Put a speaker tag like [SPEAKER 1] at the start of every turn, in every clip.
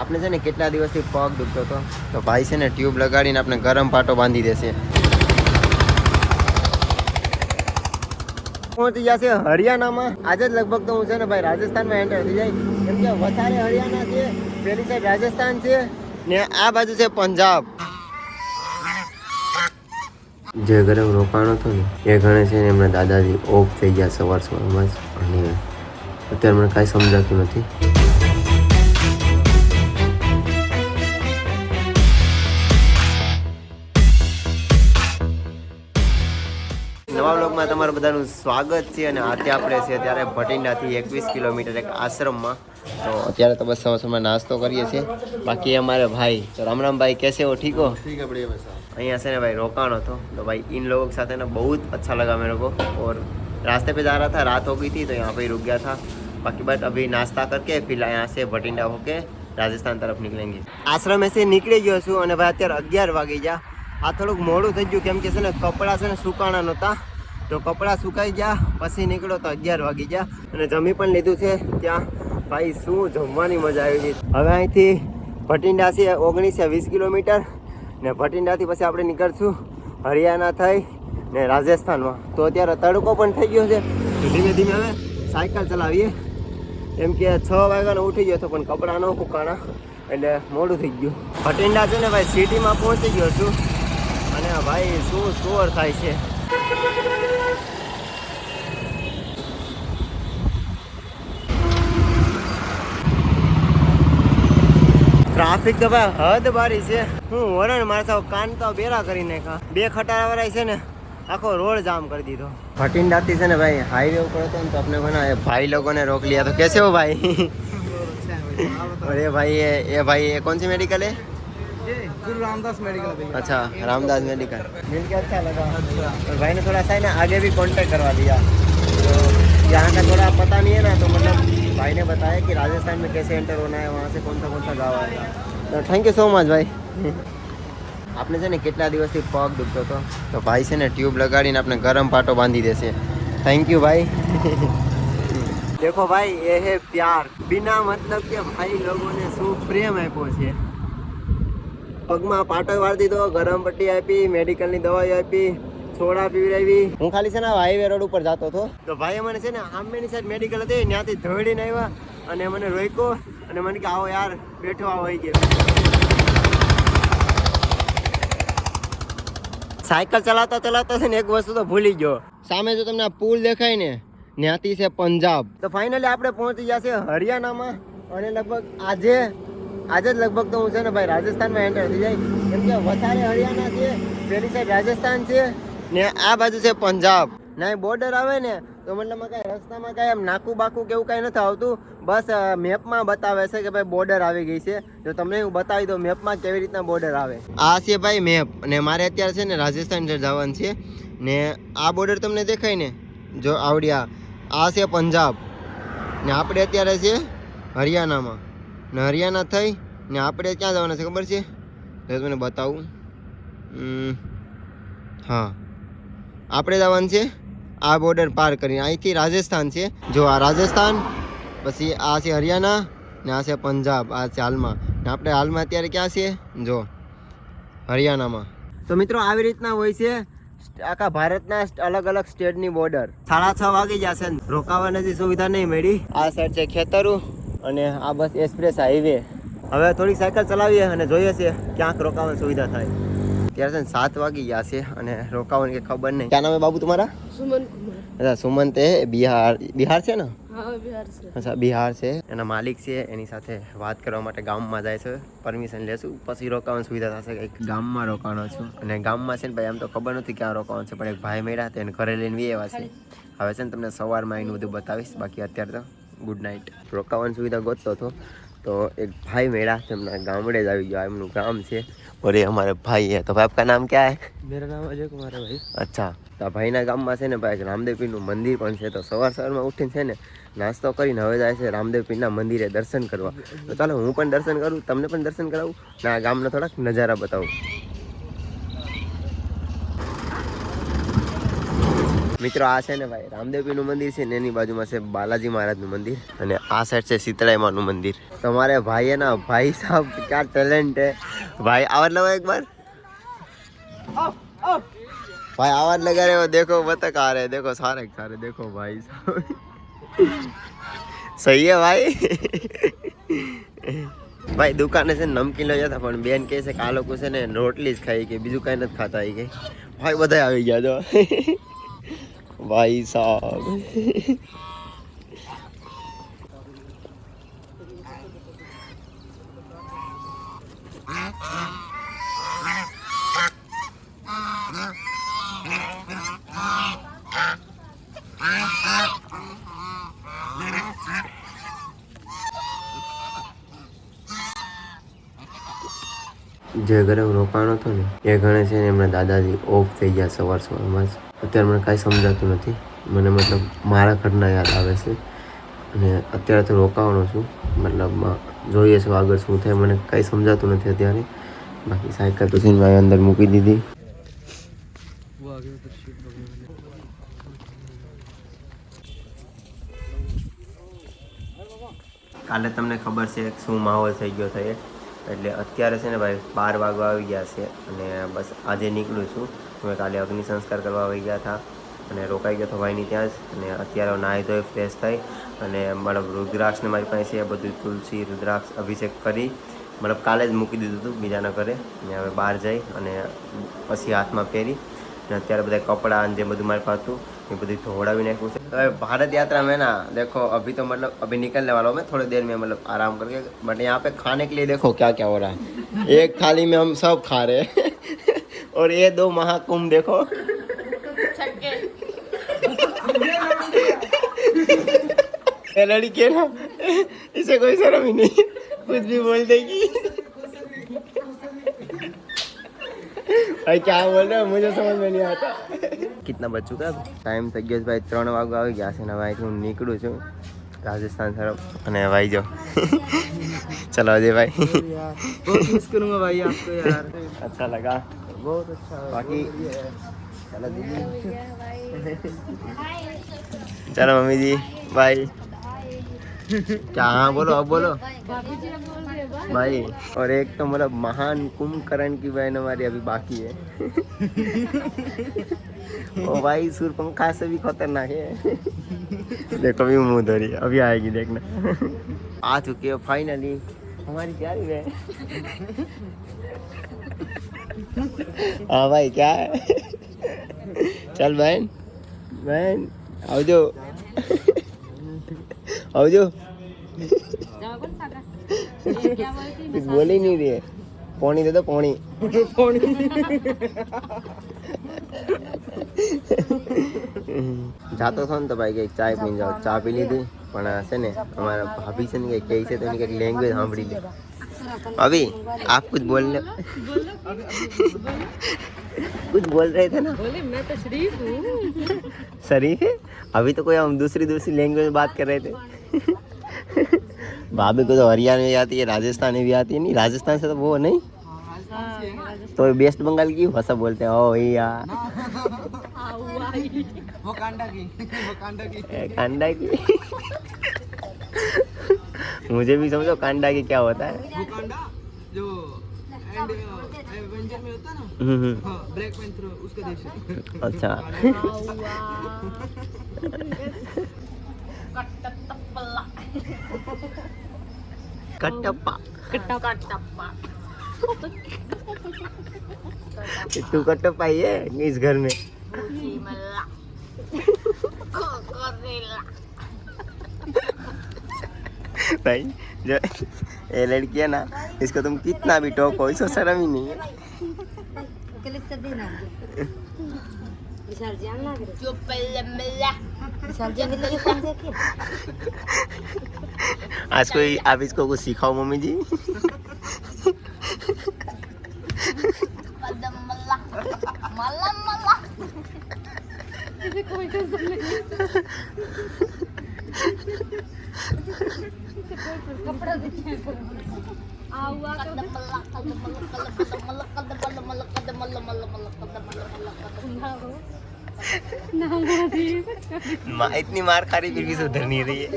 [SPEAKER 1] આપણે છે ને કેટલા દિવસથી પગ દુખતો હતો તો ભાઈ છે ને ટ્યુબ લગાડીને આપણે ગરમ પાટો બાંધી દેશે. પહોંચી જશે હરિયાણામાં. આજે જ લગભગ તો હું છે ને ભાઈ રાજસ્થાનમાં એન્ટર થઈ જાય, કેમ કે વધારે હરિયાણા છે, પેલી સાઈડ રાજસ્થાન છે ને આ બાજુ છે પંજાબ. જે ઘરે રોકાણો હતો ને એ ઘણે છે ને એમના દાદાજી ઓફ થઈ ગયા સવારમાં જ, અને અત્યારે મને કાંઈ સમજાતું નથી. નવા બ્લોગમાં તમારું બધાનું સ્વાગત છે. અને આજે આપણે છે ત્યારે ભટિંડાથી 21 કિલોમીટર એક આશ્રમમાં. તો અત્યારે તો બસ સમય નાસ્તો કરીએ છીએ. બાકી અમારે भाई तो राम राम भाई, कैसे हो? ठीक हो?
[SPEAKER 2] ठीक है, बढ़िया वैसा.
[SPEAKER 1] અહીંયા से ना भाई रोकाणो तो भाई इन लोगों के साथ है ना बहुत अच्छा लगा मेरे को. और रास्ते पे जा रहा था, रात हो गई थी तो यहाँ पे रुक गया था. बाकी बट अभी नाश्ता करके फिर यहाँ से भटिंडा होके રાજસ્થાન તરફ નીકળेंगे. આશ્રમ એસે નીકળી ગયો છું અને ભાઈ અત્યારે 11 વાગી ગયા. આ થોડુંક મોડું થઈ ગયું કેમ કે છે ને કપડાં છે ને સુકાણા નહોતા, તો કપડાં સુકાઈ ગયા પછી નીકળ્યો તો 11 વાગી ગયા. અને જમી પણ લીધું છે ત્યાં. ભાઈ શું જમવાની મજા આવી ગઈ. હવે અહીંથી ભટિંડા છે 19-20 કિલોમીટર ને ભટિંડાથી પછી આપણે નીકળશું હરિયાણા થઈ ને રાજસ્થાનમાં. તો અત્યારે તડકો પણ થઈ ગયો છે, તો ધીમે ધીમે હવે સાયકલ ચલાવીએ. એમ કે 6 વાગ્યાનો ઉઠી ગયો હતો પણ કપડાં ન સુકાણા એટલે મોડું થઈ ગયું. ભટિંડા છે ને ભાઈ સિટીમાં પહોંચી ગયો છું અને ભાઈ શું શોર થાય છે. ટ્રાફિક તો ભાઈ હદ બારી છે. હું હોરન મારતા કાન તો બેરા કરી નાખા. 2 ખટારા વાળા છે ને આખો રોડ જામ કરી દીધો. भटिंडाती से ना भाई हाईवे ऊपर होता है तो अपने को ना भाई लोगों ने रोक लिया. तो कैसे हो भाई? अरे भाई ये भाई ये कौन सी मेडिकल है?
[SPEAKER 2] ये गुरु रामदास मेडिकल.
[SPEAKER 1] अच्छा, रामदास मेडिकल. मिल के अच्छा लगा. और भाई ने थोड़ा सा ना आगे भी कांटेक्ट करवा दिया. तो यहाँ का थोड़ा पता नहीं है ना, तो मतलब भाई ने बताया कि राजस्थान में कैसे एंटर होना है, वहाँ से कौन सा गाँव आएगा. तो थैंक यू सो मच भाई. આપણે છે ને કેટલા દિવસથી પગ દુખતો હતો તો ભાઈ છે ને ટ્યુબ લગાડીને આપણે ગરમ પાટો બાંધી દેશે. થેન્ક યુ ભાઈ. देखो भाई ये है प्यार. बिना मतलब के भाई लोगों ने શું પ્રેમ આપ્યો છે. પગમાં પાટો વાળી દીધો, ગરમ પટ્ટી આપી, મેડિકલની દવાઈ આપી, સોડા પીવડાવી. હું ખાલી છે ને હાઈવે રોડ ઉપર જતો હતો તો ભાઈ મને છે ને આંબેની સાઈડ મેડિકલ હતી ત્યાંથી ધોડીને આવ્યા અને મને રોક્યો અને મને કે આવો યાર બેઠો આવો હોય કે. સાયકલ ચલાવતા ચલાવતા છે ને એક વસ્તુ તો ભૂલી ગયો. સામે જો તમને આ પુલ દેખાય ને ત્યાંથી છે પંજાબ. તો ફાઇનલી આપણે પહોંચી ગયા છે હરિયાણામાં. અને લગભગ આજે જ લગભગ તો હું છે ને ભાઈ રાજસ્થાનમાં એન્ટર થઈ જાય, કેમ કે વધારે હરિયાણા છે, પેલી સાઈડ રાજસ્થાન છે ને આ બાજુ છે પંજાબ. ના બોર્ડર આવે ને તો મતલબમાં કાંઈ રસ્તામાં કાંઈ એમ નાકું બાકું કે એવું કાંઈ નથી આવતું. બસ મેપમાં બતાવે છે કે ભાઈ બોર્ડર આવી ગઈ છે. તો તમને હું બતાવી દઉં મેપમાં કેવી રીતના બોર્ડર આવે. આ છે ભાઈ મેપ અને મારે અત્યારે છે ને રાજસ્થાન જવાનું છે ને આ બોર્ડર તમને દેખાય ને જો આવડ્યા, આ છે પંજાબ ને આપણે અત્યારે છે હરિયાણામાં. ને હરિયાણા થઈ ને આપણે ક્યાં જવાના છે ખબર છે? તો તમને બતાવું. હા, આપણે જવાનું છે આ બોર્ડર પાર કરીને. અહીંથી રાજસ્થાન છે, જો આ રાજસ્થાન, પછી આ છે હરિયાણા ને આ છે પંજાબ. આ છે હાલમાં ને આપણે હાલમાં અત્યારે ક્યાં છે જો હરિયાણામાં. તો મિત્રો આવી રીતના હોય છે આખા ભારતના અલગ અલગ સ્ટેટની બોર્ડર. 6:30 વાગી જશે, રોકાવાની સુવિધા નહીં મળી. આ સાઈડ છે ખેતરું અને આ બસ એક્સપ્રેસ હાઈવે. હવે થોડીક સાયકલ ચલાવીએ અને જોઈએ છે ક્યાંક રોકાવાની સુવિધા થાય. ત્યારે છે ને 7 વાગી ગયા છે અને રોકાવાની કંઈ ખબર નહીં. ક્યાં નામ है बाबू तुम्हारा?
[SPEAKER 3] सुमन कुमार.
[SPEAKER 1] अच्छा सुमंत है, બિહાર છે ને?
[SPEAKER 3] हाँ बिहार से.
[SPEAKER 1] અચ્છા બિહાર છે. એના માલિક છે, એની સાથે વાત કરવા માટે ગામમાં જાય છે. પરમિશન લેશું પછી રોકાવાની સુવિધા થશે. એક ગામમાં રોકાવાનો છું અને ગામમાં છે ને ભાઈ આમ તો ખબર નથી ક્યાં રોકાવાનું છે, પણ એક ભાઈ મળ્યા તેને ઘરે લઈને એવા છે. હવે છે ને તમને સવારમાં એનું બધું બતાવીશ. બાકી અત્યારે તો ગુડ નાઇટ. રોકાવાની સુવિધા ગોતતો હતો તો એક ભાઈ મળ્યા, તેમના ગામડે જ આવી ગયો. એમનું ગામ છે और ये हमारे भाई है. तो भाई आपका नाम क्या है?
[SPEAKER 2] मेरा नाम अजय कुमार है भाई.
[SPEAKER 1] અચ્છા, તો ભાઈના ગામમાં છે ને ભાઈ રામદેવ પીરનું મંદિર પણ છે. તો સવારમાં ઉઠીને છે ને નાસ્તો કરીને હવે જાય છે રામદેવ પીરના મંદિરે દર્શન કરવા. તો ચાલો હું પણ દર્શન કરું, તમને પણ દર્શન કરાવું ને આ ગામના થોડાક નજારા બતાવું. મિત્રો આ છે ને ભાઈ રામદેવપીરનું મંદિર છે ને એની બાજુમાં છે બાલાજી મહારાજનું મંદિર અને આ સાઈડ છે शीतला माનું મંદિર। તમારે भाई है ना भाई साहब क्या टैलेंट है भाई। आवाज लगाओ एक बार भाई, आवाज लगा रहे हो। देखो बतक आ रहे, देखो सारे देखो भाई साहब सही है भाई। भाई दुकाने से नमकीन लई जता पण बेन કહે છે કે આ લોકો છે ને રોટલી જ ખાઈ કે બીજું કઈ નથી ખાતા કે ભાઈ બધા આવી ગયા જો ભાઈ સાહેબ। જે ઘરે હું રોકાણો હતો ને એ ઘરે છે ને એમના દાદાજી ઓફ થઈ ગયા સવારમાં જ। અત્યારે મને કાંઈ સમજાતું નથી, મને મતલબ મારા ઘરના યાદ આવે છે અને અત્યારે તો રોકાવાનો છું, મતલબ જોઈએ છે આગળ શું થાય, મને કાંઈ સમજાતું નથી અત્યારે। બાકી સાયકલ તો છે મેં અંદર મૂકી દીધી। કાલે તમને ખબર છે શું માહોલ થઈ ગયો છે એટલે અત્યારે છે ને ભાઈ 12 વાગવા આવી ગયા છે અને બસ આજે નીકળું છું। મેં કાલે અગ્નિ સંસ્કાર કરવા આવી ગયા હતા અને રોકાઈ ગયો હતો ભાઈની ત્યાં જ અને અત્યારે નાહી ધોઈ ફ્રેશ થઈ અને મતલબ રુદ્રાક્ષને મારી પાસે છે બધું તુલસી રુદ્રાક્ષ અભિષેક કરી મતલબ કાલે જ મૂકી દીધું હતું બીજાના ઘરે અને હવે બહાર જઈ અને પછી હાથમાં પહેરી અને અત્યારે બધા કપડાં અને જે બધું મારી પાસે હતું ये बड़ी थोड़ा भी नहीं कुछ। तो भारत यात्रा में ना देखो अभी तो मतलब अभी निकलने वाला हूँ मैं थोड़ी देर में मतलब आराम करके, बट यहाँ पे खाने के लिए देखो क्या क्या हो रहा है। एक थाली में हम सब खा रहे हैं और ये 2 महाकुंभ देखो ये लड़की है ना इसे कोई शर्म ही नहीं, कुछ भी बोल देगी। भाई क्या बोल रहे हो मुझे समझ में नहीं आता। कितना बज चुका है टाइम થઈ ગયો છે ભાઈ 3 વાગવા આવી ગયા છે ને ભાઈ હું નીકળું છું રાજસ્થાન તરફ અને ભાઈ જો चलो अजय भाई
[SPEAKER 2] बहुत मिस करूंगा भाई आपको यार।
[SPEAKER 1] अच्छा लगा
[SPEAKER 2] बहुत अच्छा
[SPEAKER 1] बाकी चलो दीदी चलो मम्मी जी बाय। क्या हाँ बोलो अब बोलो भाई। और एक तो मतलब महान कुंभकर्ण की बहन हमारी अभी बाकी है ओ भाई सूर्यपंखा से भी खतरनाक है। देखो भी मुंह धोरी अभी आएगी देखना। आ चुके हो फाइनली हमारी प्यारी बहन। हाँ भाई क्या है चल बहन बहन आओ जो आओ जो कुछ बोल ही नहीं रही है। पौनी दे दो पौनी जातो था तो भाई के चाय पी जाओ चा पी ली थी પણ છે ને અમારા ભાભી છે ને કે કહે છે તો એની કંઈક લેંગ્વેજ સાંભળી લે। अभी आप कुछ बोल रहे कुछ बोल रहे थे ना।
[SPEAKER 3] बोले मैं तो शरीफ हूँ।
[SPEAKER 1] शरीफ है अभी तो कोई हम दूसरी लैंग्वेज में बात कर रहे थे। भाभी को तो हरियाणा में आती है राजस्थानी भी आती है। नहीं राजस्थान से तो वो नहीं तो वेस्ट बंगाल की भाषा बोलते हैं। ओ भैया
[SPEAKER 2] वो कांडा की
[SPEAKER 1] कांडा की मुझे भी समझो कांडा की क्या होता है।
[SPEAKER 2] वो कांडा जो एंड एवेंजर में होता है ना हाँ, ब्लैक पैंथर उसका देश है।
[SPEAKER 1] अच्छा कटप्पा तू कटप्पा ही है इस घर में। भाई जो ये लड़की है ना इसको तुम कितना भी टोको इसको शर्म ही नहीं है। आज कोई आप इसको कुछ सिखाओ मम्मी जी। इतनी मार खा रही फिर भी सुधर नहीं रही है।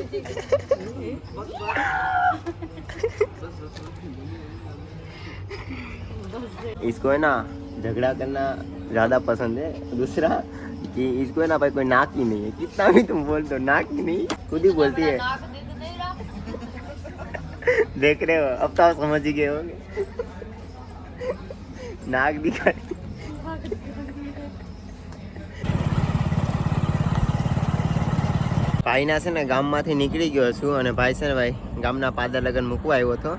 [SPEAKER 1] इसको है ना झगड़ा करना ज्यादा पसंद है। दूसरा कि इसको है ना भाई कोई नाक ही नहीं है, कितना भी तुम बोल दो नाक ही नहीं, खुद ही बोलती है। देख रहे हो, अब तो आप समझ ही गए होंगे। नाक दिखा ભાઈના છે ને ગામમાંથી નીકળી ગયો છું અને ભાઈ છે ને ભાઈ ગામના પાદર લગન મૂકવા આવ્યો હતો।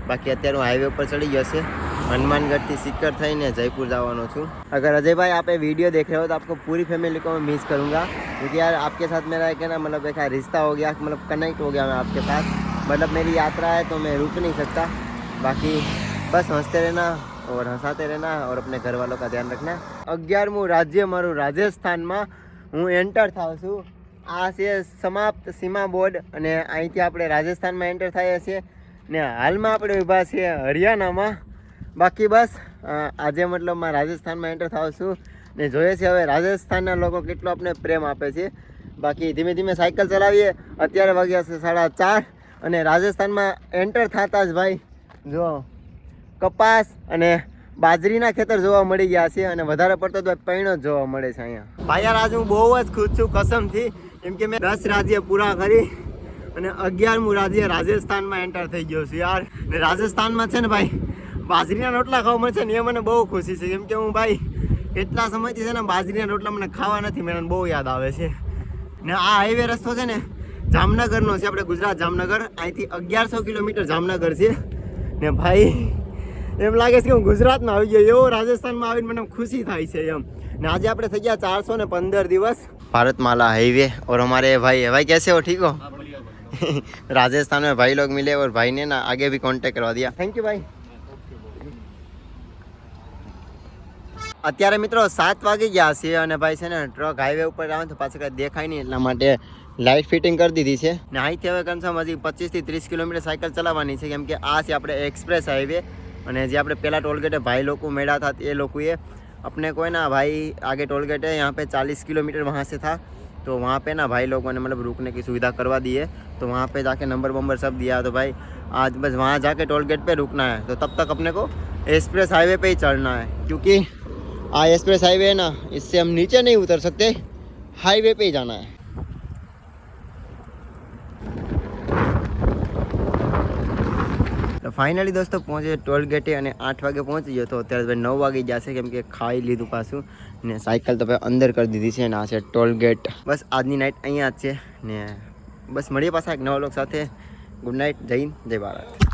[SPEAKER 1] બાકી અત્યારે હું હાઈવે પર ચડી ગયો છે। हनुमानगढ़ सीकर थी जयपुर जावानो छूँ। अगर अजय भाई आप ये वीडियो देख रहे हो तो आपको पूरी फैमिली को मैं मिस करूँगा, क्योंकि यार आपके साथ मेरा एक है ना मतलब एक रिश्ता हो गया, मतलब कनेक्ट हो गया मैं आपके साथ। मतलब मेरी यात्रा है तो मैं रुक नहीं सकता। बाकी बस हंसते रहना और हंसाते रहना और अपने घर वालों का ध्यान रखना। 11मुं राज्य मारू राजस्थान में हूँ एंटर थाउं छूँ। आ छे समाप्त सीमा बोर्ड અને અહીંથી આપણે રાજસ્થાનમાં એન્ટર થયા છીએ ને હાલમાં આપણે ઊભા છીએ હરિયાણામાં। બાકી બસ આજે મતલબમાં રાજસ્થાનમાં એન્ટર થાવ છું ને જોઈએ છે હવે રાજસ્થાનના લોકો કેટલો આપણે પ્રેમ આપે છે। બાકી ધીમે ધીમે સાયકલ ચલાવીએ। અત્યારે વાગ્યા છે 4:30 અને રાજસ્થાનમાં એન્ટર થતા જ ભાઈ જો કપાસ અને બાજરીના ખેતર જોવા મળી ગયા છે અને વધારે પડતો તો પૈણો જ જોવા મળે છે અહીંયા। ભાઈ યાર આજે હું બહુ જ ખુશ છું કસમથી, કેમ કે મેં 10 રાજ્ય પૂરા કરી અને 11મું રાજ્ય રાજસ્થાનમાં એન્ટર થઈ ગયો છું યાર। ને રાજસ્થાનમાં છે ને ભાઈ બાજરીના રોટલા ખાવા મળશે ને એ મને બહુ ખુશી છે, કેમ કે હું ભાઈ કેટલા સમયથી છે ને બાજરીના રોટલા મને ખાવા નથી, મને બહુ યાદ આવે છે। ને આ હાઈવે રસ્તો છે ને જામનગરનો છે, આપણે ગુજરાત જામનગર, અહીંથી 1100 કિલોમીટર જામનગર છે ને ભાઈ એમ લાગે છે કે હું ગુજરાતમાં આવી ગયો એવો રાજસ્થાનમાં આવીને મને ખુशी થાય છે એમ। ને આજે આપણે થઈ ગયા 415 દિવસ भारतमाला हाईवे। और हमारे भाई कैसे हो, ठीक हो? राजस्थान में भाई लोग मिले और भाई ने ना आगे भी कांटेक्ट करवा दिया। थैंक यू भाई। અત્યારે મિત્રો 7 વાગી ગયા છે અને ભાઈ છે ને ટ્રક હાઈવે ઉપર આવે તો પાછળ કંઈ દેખાય નહીં એટલા માટે લાઇટ ફિટિંગ કરી દીધી છે ને અહીંથી હવે કમસમ હજી 25 થી 30 કિલોમીટર સાયકલ ચલાવવાની છે, કેમ કે આ છે આપણે एक्सप्रेस हाईवे। અને જે આપણે પહેલાં ટોલગેટે ભાઈ લોકો મેળા था એ લોકોએ अपने को है ना भाई आगे टोल गेट है यहाँ पे 40 किलोमीटर वहाँ से था, तो वहाँ पे ना भाई लोगों ने मतलब रुकने की सुविधा करवा दी है, तो वहाँ पे जाके नंबर वंबर सब दिया। तो भाई आज बस वहाँ जाके टोल गेट पे रुकना है, तो तब तक अपने को एक्सप्रेस हाईवे पे ही चढ़ना है, क्योंकि एक्सप्रेस हाईवे है ना इससे हम नीचे नहीं उतर सकते, हाईवे पे ही जाना है। तो फाइनली दोस्तों पहुँचे टोल गेटे અને 8 વાગે પહોંચી ગયો તો અત્યારે ભાઈ 9 વાગી જશે, કેમ કે ખાઈ લીધું પાછું ને સાયકલ તો ભાઈ અંદર કરી દીધી છે ને આ છે ટોલ ગેટ। બસ આજની નાઇટ અહીંયા જ છે ને બસ મળીએ પાછા એક નવા લોક સાથે। ગુડ નાઇટ, જય હિન્દ, જય ભારત।